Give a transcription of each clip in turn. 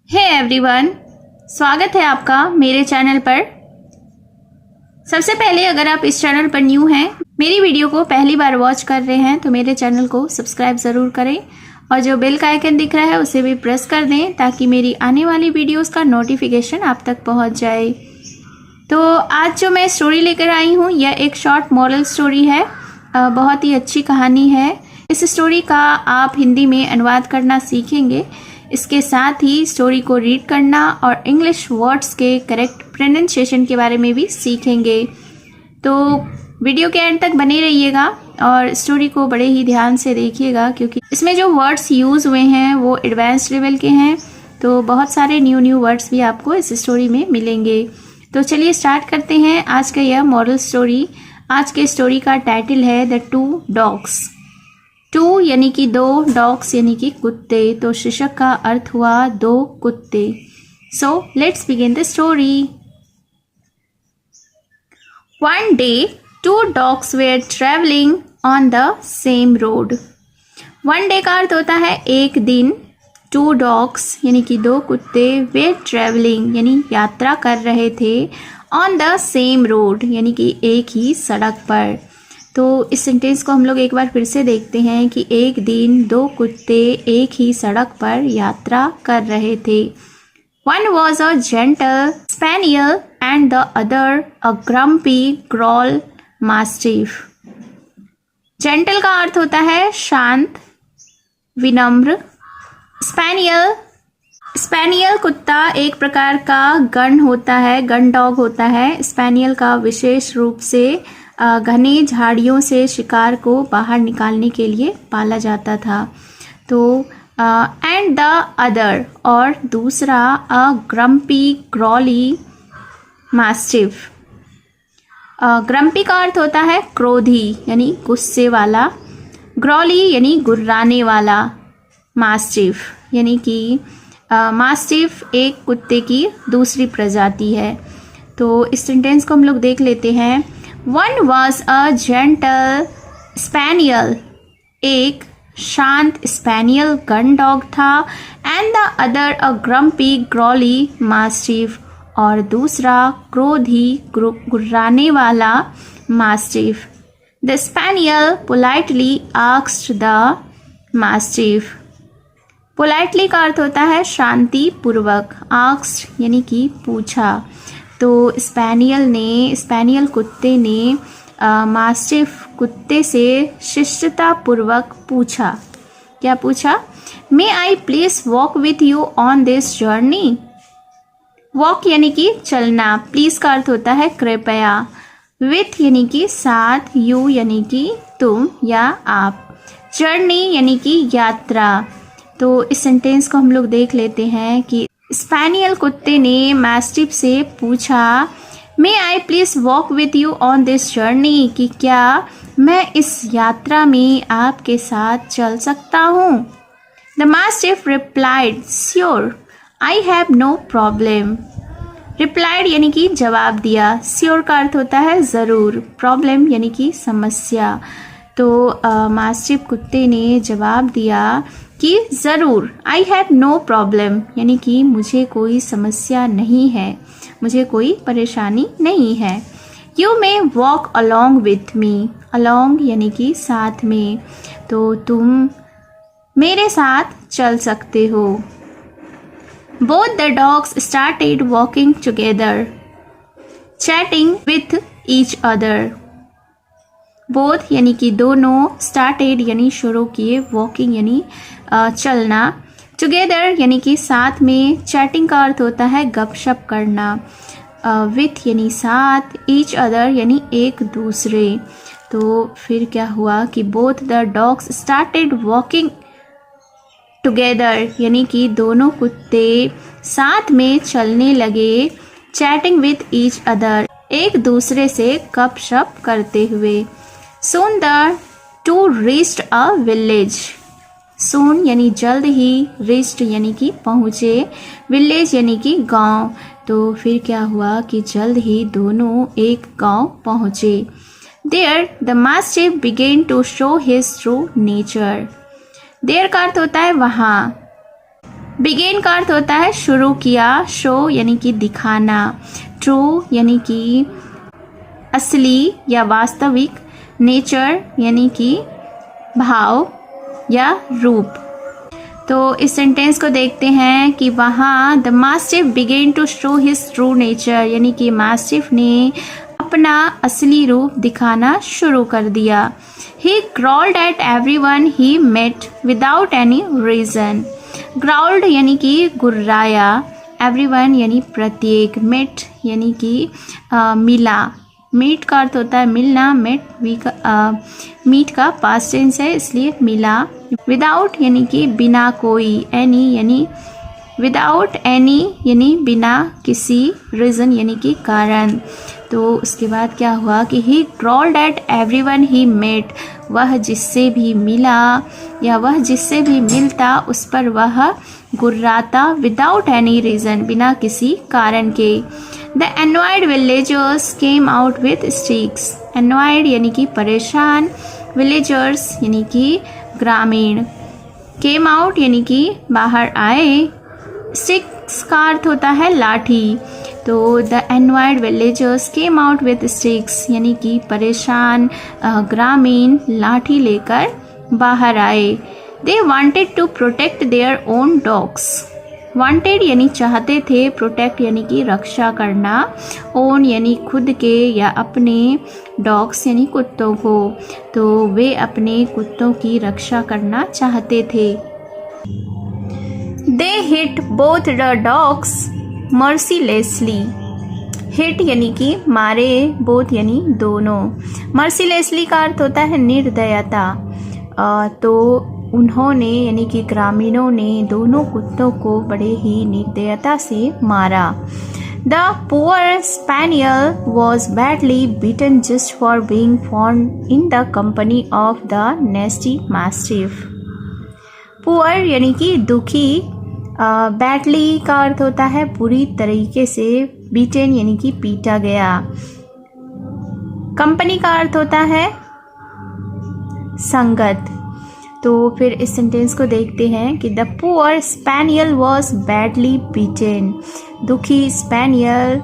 Hey everyone, स्वागत है आपका मेरे चैनल पर। सबसे पहले अगर आप इस चैनल पर न्यू हैं, मेरी वीडियो को पहली बार वॉच कर रहे हैं तो मेरे चैनल को सब्सक्राइब ज़रूर करें और जो बेल का आइकन दिख रहा है उसे भी प्रेस कर दें ताकि मेरी आने वाली वीडियोस का नोटिफिकेशन आप तक पहुंच जाए। तो आज जो मैं स्टोरी लेकर आई हूँ यह एक शॉर्ट मॉरल स्टोरी है। बहुत ही अच्छी कहानी है। इस स्टोरी का आप हिंदी में अनुवाद करना सीखेंगे। इसके साथ ही स्टोरी को रीड करना और इंग्लिश वर्ड्स के करेक्ट प्रोनाउंसिएशन के बारे में भी सीखेंगे। तो वीडियो के एंड तक बने रहिएगा और स्टोरी को बड़े ही ध्यान से देखिएगा क्योंकि इसमें जो वर्ड्स यूज़ हुए हैं वो एडवांस लेवल के हैं। तो बहुत सारे न्यू वर्ड्स भी आपको इस स्टोरी में मिलेंगे। तो चलिए स्टार्ट करते हैं आज का यह मॉरल स्टोरी। आज के स्टोरी का टाइटल है द टू डॉग्स। टू यानी कि दो, डॉग्स यानी कि कुत्ते, तो शीर्षक का अर्थ हुआ दो कुत्ते। So let's begin the story. One day two dogs were travelling on the same road. One day का अर्थ होता है एक दिन। टू डॉग्स यानी कि दो कुत्ते, वेयर ट्रेवलिंग यानी यात्रा कर रहे थे, ऑन द सेम रोड यानी कि एक ही सड़क पर। तो इस सेंटेंस को हम लोग एक बार फिर से देखते हैं कि एक दिन दो कुत्ते एक ही सड़क पर यात्रा कर रहे थे। One was a gentle spaniel and the other a grumpy growl mastiff. Gentle का अर्थ होता है शांत, विनम्र। स्पेनियल कुत्ता एक प्रकार का गन होता है, गन डॉग होता है। स्पेनियल का विशेष रूप से घने झाड़ियों से शिकार को बाहर निकालने के लिए पाला जाता था। तो एंड द अदर और दूसरा अ ग्रम्पी ग्रॉली मास्टिफ। ग्रम्पी का अर्थ होता है क्रोधी यानी गुस्से वाला, ग्रॉली यानी गुर्राने वाला, मास्टिफ यानी कि मास्टिफ एक कुत्ते की दूसरी प्रजाति है। तो इस सेंटेंस को हम लोग देख लेते हैं। One was a gentle spaniel, एक शांत स्पेनियल गन डॉग था, and the other a grumpy growly mastiff और दूसरा क्रोधी गुर्राने वाला mastiff. The spaniel politely asked the mastiff. Politely का अर्थ होता है शांति पूर्वक, आस्क्ड यानी कि पूछा। तो स्पेनियल कुत्ते ने मास्टिफ कुत्ते से शिष्टता पूर्वक पूछा। क्या पूछा? May I please walk with you on this journey. Walk यानी कि चलना, प्लीज का अर्थ होता है कृपया, विथ यानी कि साथ, यू यानी कि तुम या आप, जर्नी यानी कि यात्रा। तो इस सेंटेंस को हम लोग देख लेते हैं कि स्पेनियल कुत्ते ने मास्टिफ से पूछा, may I please walk with you on this journey, कि क्या मैं इस यात्रा में आपके साथ चल सकता हूँ। The mastiff replied, sure, I have no problem. Replied यानी कि जवाब दिया, श्योर का अर्थ होता है ज़रूर, प्रॉब्लम यानी कि समस्या। तो मास्टिफ कुत्ते ने जवाब दिया कि ज़रूर, आई हैव नो प्रॉब्लम यानी कि मुझे कोई समस्या नहीं है, मुझे कोई परेशानी नहीं है। You may walk along with me, along यानी कि साथ में, तो तुम मेरे साथ चल सकते हो। Both the dogs started walking together, chatting with each other. Both यानी कि दोनों, स्टार्टेड यानी शुरू किए, वॉकिंग यानी चलना, टुगेदर यानी कि साथ में, चैटिंग का अर्थ होता है गपशप करना, विथ यानी साथ, ईच अदर यानी एक दूसरे। तो फिर क्या हुआ कि both the dogs started walking together यानी कि दोनों कुत्ते साथ में चलने लगे, चैटिंग विथ ईच अदर एक दूसरे से गपशप करते हुए। Soon the two reached a village. Soon यानी जल्द ही, reached यानी कि पहुँचे, village यानी कि गांव। तो फिर क्या हुआ कि जल्द ही दोनों एक गांव पहुँचे। There the mastiff began to show his true nature. There का अर्थ होता है वहाँ, बिगेन का अर्थ होता है शुरू किया, शो यानी कि दिखाना, ट्रू यानी कि असली या वास्तविक, नेचर यानी कि भाव या रूप। तो इस सेंटेंस को देखते हैं कि वहाँ the mastiff began to show his true nature, यानी कि मास्टिफ ने अपना असली रूप दिखाना शुरू कर दिया। He growled at everyone he met without any reason. Growled यानी कि गुर्राया, एवरीवन यानी प्रत्येक, मेट यानी कि मिला। मीट का अर्थ होता है मिलना, मीट का पास्ट टेंस है इसलिए मिला। विदाउट यानी कि बिना कोई, एनी यानी विदाउट एनी यानी बिना किसी, रीज़न यानी कि कारण। तो उसके बाद क्या हुआ कि ही growled at everyone he met, वह जिससे भी मिला या वह जिससे भी मिलता उस पर वह गुर्राता, विदाउट एनी रीज़न बिना किसी कारण के। The annoyed villagers came out with sticks. Annoyed यानी कि परेशान, विलेजर्स यानी कि ग्रामीण, केम आउट यानी कि बाहर आए, स्टिक्स का अर्थ होता है लाठी। तो the annoyed villagers came out with sticks यानी कि परेशान ग्रामीण लाठी लेकर बाहर आए। They wanted to protect their own dogs. Wanted यानी चाहते थे, प्रोटेक्ट यानी कि रक्षा करना, ओन यानी खुद के या अपने, डॉग्स यानी कुत्तों को। तो वे अपने कुत्तों की रक्षा करना चाहते थे। They hit both the dogs mercilessly. Hit यानी कि मारे, बोथ यानी दोनों, मर्सीलेसली का अर्थ होता है निर्दयता। तो उन्होंने यानी कि ग्रामीणों ने दोनों कुत्तों को बड़े ही निर्दयता से मारा। The poor spaniel was badly beaten just for being found in the company of the नेस्टी mastiff. Poor यानी कि दुखी, बैडली का अर्थ होता है बुरी तरीके से, बीटन यानी कि पीटा गया। कंपनी का अर्थ होता है संगत। तो फिर इस सेंटेंस को देखते हैं कि the poor spaniel was badly beaten. दुखी स्पैनियल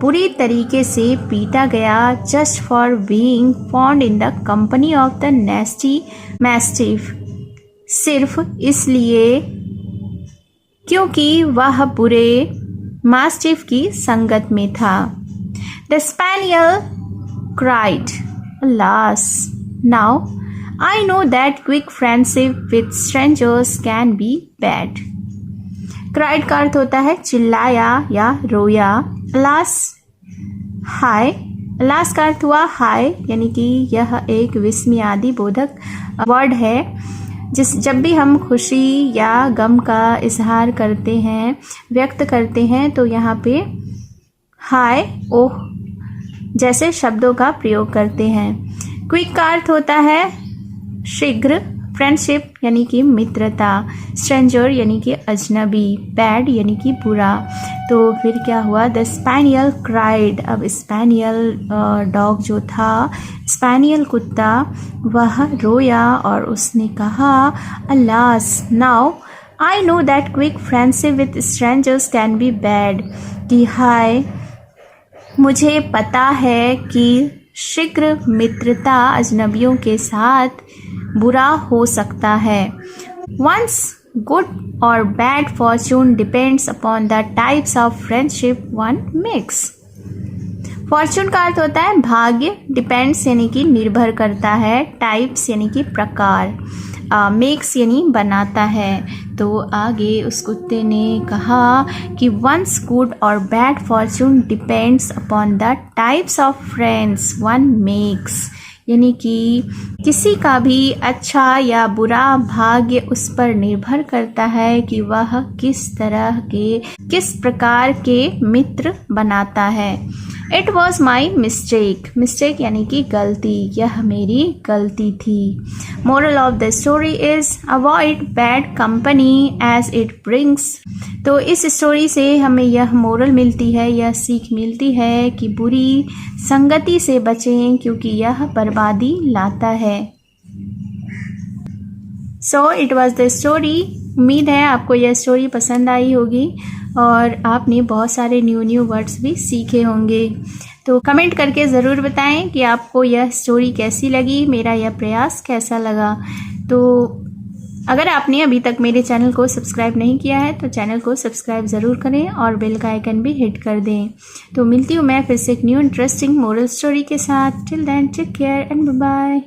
बुरी तरीके से पीटा गया, just for being found in the company of the नेस्टी mastiff, सिर्फ इसलिए क्योंकि वह बुरे मास्टिफ की संगत में था। The spaniel cried, alas, now I know that quick friendship with strangers can be bad. Cried का अर्थ होता है चिल्लाया या रोया। alas, हाय, alas का अर्थ हुआ हाय, यानी कि यह एक विस्मयादि बोधक वर्ड है। जब भी हम खुशी या गम का इजहार करते हैं, व्यक्त करते हैं, तो यहाँ पे हाय, ओह जैसे शब्दों का प्रयोग करते हैं। क्विक का अर्थ होता है शीघ्र, फ्रेंडशिप यानी कि मित्रता, स्ट्रेंजर यानी कि अजनबी, बैड यानी कि बुरा। तो फिर क्या हुआ, द स्पैनियल क्राइड। अब स्पैनियल डॉग जो था, स्पैनियल कुत्ता, वह रोया और उसने कहा, alas, now I know that quick friendship with strangers can be bad. कि हाय, मुझे पता है कि शीघ्र मित्रता अजनबियों के साथ बुरा हो सकता है। One's good or bad fortune depends upon the types of friendship one makes. Fortune का अर्थ होता है भाग्य, डिपेंड्स यानी कि निर्भर करता है, टाइप्स यानी कि प्रकार, मेक्स यानी बनाता है। तो आगे उस कुत्ते ने कहा कि वंस गुड और bad Fortune depends upon the types of friends one makes, यानी कि किसी का भी अच्छा या बुरा भाग्य उस पर निर्भर करता है कि वह किस प्रकार के मित्र बनाता है। It was my mistake, mistake यानी कि गलती, यह मेरी गलती थी। Moral of the story is avoid bad company as it brings. तो इस स्टोरी से हमें यह मोरल मिलती है, यह सीख मिलती है कि बुरी संगति से बचें क्योंकि यह बर्बादी लाता है। So it was the story. उम्मीद है आपको यह स्टोरी पसंद आई होगी और आपने बहुत सारे न्यू वर्ड्स भी सीखे होंगे। तो कमेंट करके ज़रूर बताएं कि आपको यह स्टोरी कैसी लगी, मेरा यह प्रयास कैसा लगा। तो अगर आपने अभी तक मेरे चैनल को सब्सक्राइब नहीं किया है तो चैनल को सब्सक्राइब ज़रूर करें और बेल का आइकन भी हिट कर दें। तो मिलती हूँ मैं फिर से एक न्यू इंटरेस्टिंग मोरल स्टोरी के साथ। Till then take care and bye bye.